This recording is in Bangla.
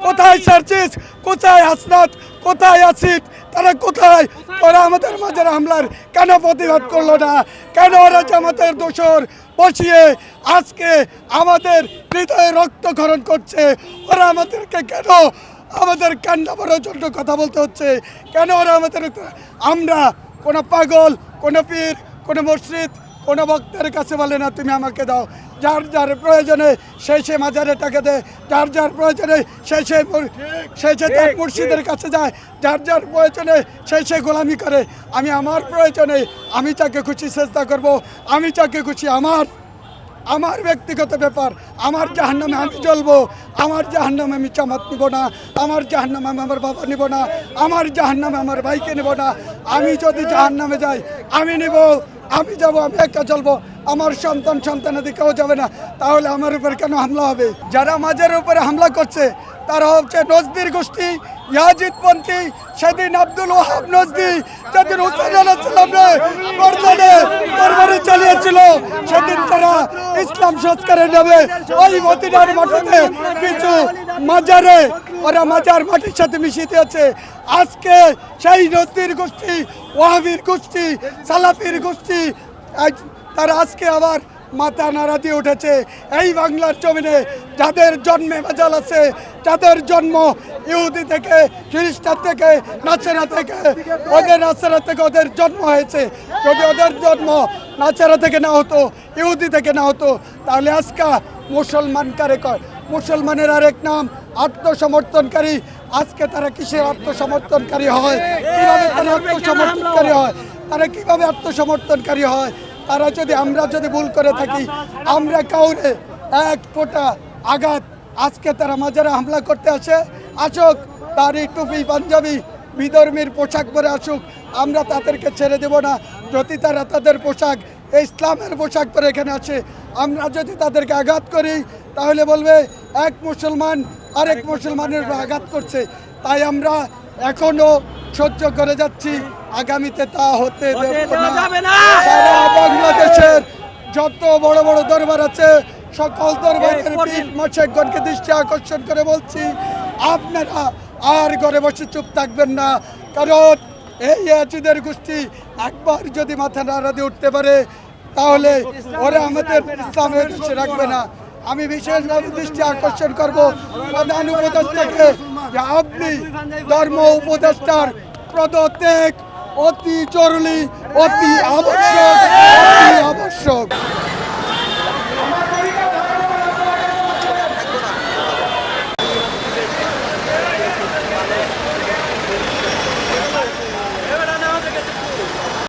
কোথায় সার্জিস, কোথায় হাসনাত, কোথায় আসিফ, তারা কোথায়? ওরা আমাদের মাঝে হামলার কেন প্রতিবাদ করলো না? কেন ওরা জামাতের দোসর বসিয়ে আজকে আমাদের হৃদয়ে রক্তক্ষরণ করছে? ওরা আমাদেরকে কেন আমাদের কান্না ভরার জন্য কথা বলতে হচ্ছে? কেন ওরা আমাদের? আমরা কোনো পাগল, কোনো পীর, কোনো মসজিদ, কোনো বক্তার কাছে বলে না তুমি আমাকে দাও। যার যার প্রয়োজনে সে মাজারে টাকা দেয়, যার যার প্রয়োজনে সে তার মুর্শিদের কাছে যায়, যার যার প্রয়োজনে সে গোলামি করে। আমি আমার প্রয়োজনে আমি যাকে খুশি চেষ্টা করব, আমি যাকে খুশি আমার ব্যক্তিগত ব্যাপার। আমার জাহান্নামে আমি জ্বলবো, আমার জাহান্নামে আমি জামাত নিব না, আমার জাহান্নামে আমি আমার বাবা নিব না, আমার জাহান্নামে আমার ভাইকে নেব না। আমি যদি জাহান্নামে যাই আমি নিব, আমি যাব, আমি একা চলবো, আমার সন্তানাদি কেউ যাবে না। তাহলে আমার উপর কেন হামলা হবে? যারা মাঝের উপরে হামলা করছে তারা হচ্ছে নজদির গোষ্ঠী, ইয়াজিদপন্থী। সেদিন আব্দুল ওয়াহাব নজদি যেদিন হুসেন আলাইহিস সালামকে তরবারি চালিয়েছিল, সেদিন তারা ইসলাম সংস্কারের নামে ওই মদিনার মাটিতে কিছু মাজারে ওরা মাজার মাটির সাথে মিশিয়ে দিয়েছে। আজকে সেই নজদির গোষ্ঠী, ওয়াহাবির গোষ্ঠী, সালাফির গোষ্ঠী তারা আজকে আবার মাথা নাড়া দিয়ে উঠেছে। এই বাংলার জমিনে যাদের জন্মে ভেজাল আছে, যাদের জন্ম ইহুদি থেকে, খ্রিস্টান থেকে, নাচেরা থেকে, নাচেরা থেকে ওদের জন্ম হয়েছে। যদি ওদের জন্ম নাচেরা থেকে না হতো, ইহুদি থেকে না হতো, তাহলে আজকে মুসলমান কারে কয়? মুসলমানের আরেক নাম আত্মসমর্থনকারী। আজকে তারা কিসের আত্মসমর্থনকারী হয়? কিভাবে তারা আত্মসমর্থনকারী হয়? তারা কিভাবে আত্মসমর্থনকারী হয়? তারা যদি আমরা ভুল করে থাকি, আমরা কাউরে এক ফোঁটা আঘাত, আজকে তারা মাজারে হামলা করতে আসুক, দাড়ি টুপি পাঞ্জাবি বিধর্মীর পোশাক পরে আসুক, আমরা তাদেরকে ছেড়ে দেব না। যদি তারা তাদের পোশাক ইসলামের পোশাক পরে এখানে আসে, আমরা যদি তাদেরকে আঘাত করি তাহলে বলবে এক মুসলমান আরেক মুসলমানের আঘাত করছে। তাই আমরা এখনো সহ্য করে যাচ্ছি, আগামীতে তা হতে দেব না। সারা বাংলাদেশের যত বড় বড় দরবার আছে, সকল দরবারের পীর মাশায়েখগণকে দৃষ্টি আকর্ষণ করে বলছি, আপনারা আর ঘরে বসে চুপ থাকবেন না। কারণ এই ইয়াজিদের গোষ্ঠী একবার যদি মাথা নাড়া দিয়ে উঠতে পারে, তাহলে ওরা আমাদের ইসলামের দেশে রাখবে না। আমি বিশেষভাবে দৃষ্টি আকর্ষণ করব প্রধান উপদেষ্টাকে যে আপনি ধর্ম উপদেষ্টার পদত্যাগ অতি জরুরি, অতি আবশ্যক।